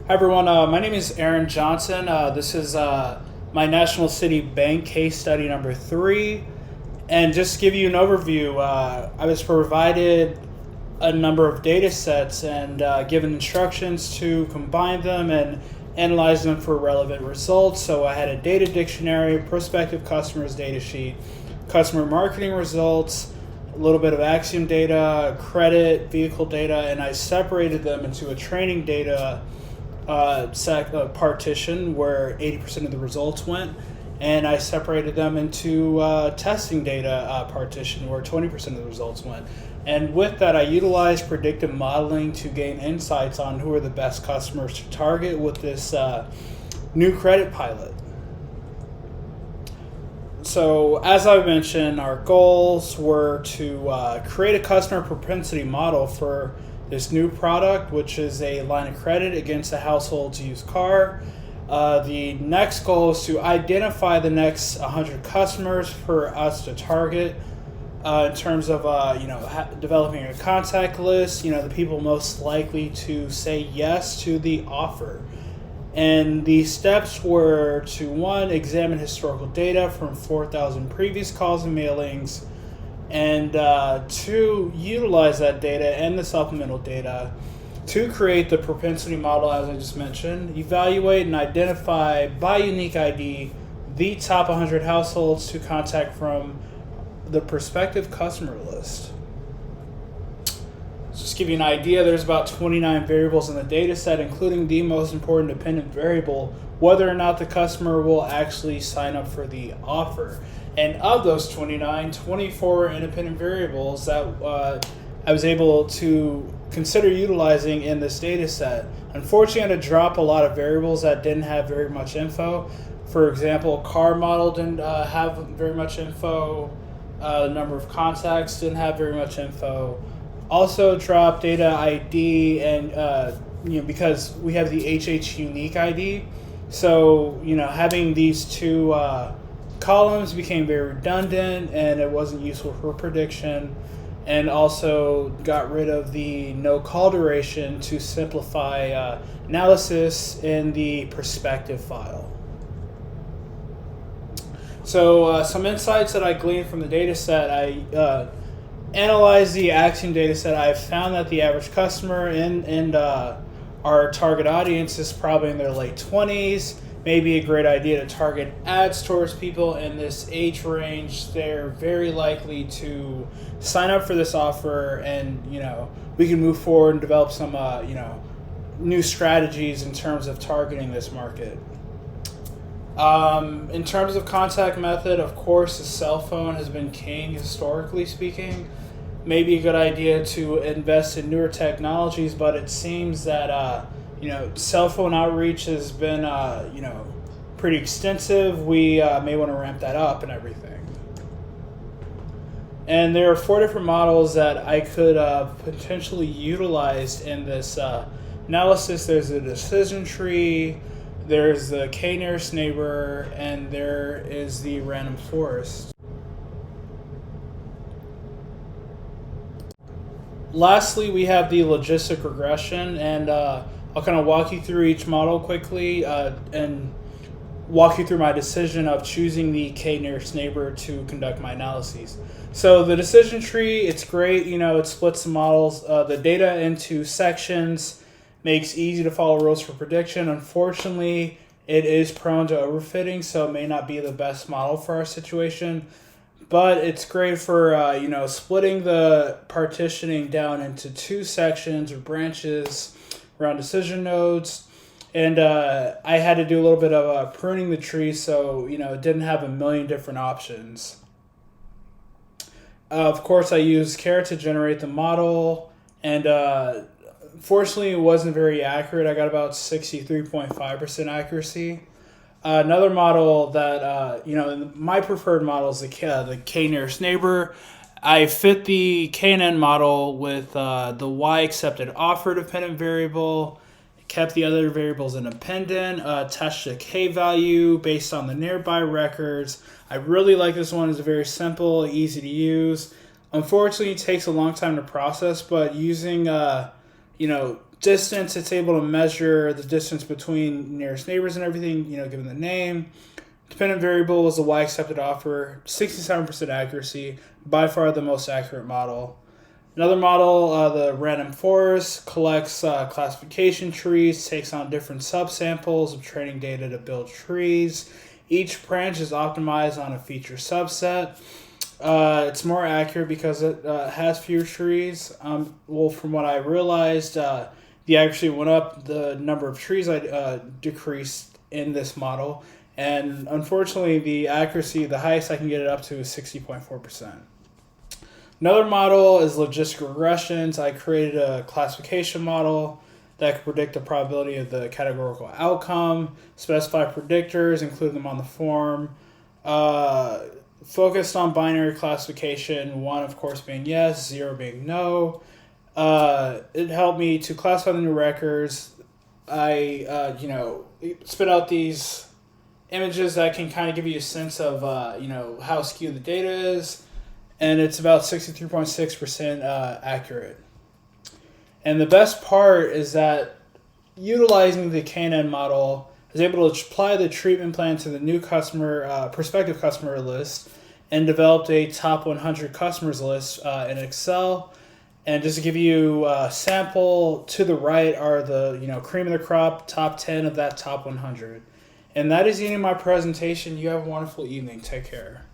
Hi everyone, my name is Aaron Johnson. This is my National City Bank case study number 3. And just to give you an overview, I was provided a number of data sets and given instructions to combine them and analyze them for relevant results. So I had a data dictionary, prospective customers data sheet, customer marketing results, a little bit of Axiom data, credit, vehicle data, and I separated them into a training data partition where 80% of the results went, and I separated them into testing data partition where 20% of the results went. And with that, I utilized predictive modeling to gain insights on who are the best customers to target with this new credit pilot. So as I mentioned, our goals were to create a customer propensity model for this new product, which is a line of credit against a household's used car. The next goal is to identify the next 100 customers for us to target in terms of developing a contact list, the people most likely to say yes to the offer. And the steps were to, 1, examine historical data from 4,000 previous calls and mailings, and 2, utilize that data and the supplemental data to create the propensity model, as I just mentioned, evaluate and identify by unique ID the top 100 households to contact from the prospective customer list. Just to give you an idea, there's about 29 variables in the data set, including the most important dependent variable, whether or not the customer will actually sign up for the offer. And of those 29, 24 were independent variables that I was able to consider utilizing in this data set. Unfortunately, I had to drop a lot of variables that didn't have very much info. For example, car model didn't have very much info. The number of contacts didn't have very much info. Also drop data ID and because we have the HH unique ID, so having these two columns became very redundant and it wasn't useful for prediction, and also got rid of the no call duration to simplify analysis in the perspective file. So some insights that I gleaned from the data set, I analyze the Axiom data set. I've found that the average customer in our target audience is probably in their late 20s. Maybe a great idea to target ads towards people in this age range. They're very likely to sign up for this offer, and we can move forward and develop some new strategies in terms of targeting this market. In terms of contact method, of course, the cell phone has been king historically speaking. Maybe a good idea to invest in newer technologies, but it seems that cell phone outreach has been pretty extensive. We may want to ramp that up and everything. And there are 4 different models that I could potentially utilize in this analysis. There's a decision tree, there's the k-nearest neighbor, and there is the random forest. Lastly, we have the logistic regression, and I'll kind of walk you through each model quickly and walk you through my decision of choosing the k-nearest neighbor to conduct my analyses. So the decision tree, it's great. It splits the models, the data into sections, makes easy to follow rules for prediction. Unfortunately, it is prone to overfitting, so it may not be the best model for our situation. But it's great for splitting the partitioning down into 2 sections or branches around decision nodes. And I had to do a little bit of pruning the tree, so it didn't have a million different options. Of course, I used Caret to generate the model, and fortunately, it wasn't very accurate. I got about 63.5% accuracy. Another model that, my preferred model is the k-nearest neighbor. I fit the KNN model with the y accepted offer dependent variable, kept the other variables independent, attached a k value based on the nearby records. I really like this one. It's very simple, easy to use. Unfortunately, it takes a long time to process, but using Distance, it's able to measure the distance between nearest neighbors and everything, given the name. Dependent variable is the Y accepted offer, 67% accuracy, by far the most accurate model. Another model, the random forest, collects classification trees, takes on different subsamples of training data to build trees. Each branch is optimized on a feature subset. It's more accurate because it has fewer trees. From what I realized, the accuracy went up. The number of trees I decreased in this model. And unfortunately, the accuracy, the highest I can get it up to is 60.4%. Another model is logistic regressions. I created a classification model that can predict the probability of the categorical outcome, specify predictors, include them on the form. Focused on binary classification, 1 of course being yes, 0 being no. It helped me to classify the new records. I, spit out these images that can kind of give you a sense of, how skewed the data is. And it's about 63.6% accurate. And the best part is that utilizing the KNN model is able to apply the treatment plan to the new prospective customer list, and developed a top 100 customers list in Excel. And just to give you a sample, to the right are the cream of the crop, top 10 of that top 100. And that is the end of my presentation. You have a wonderful evening. Take care.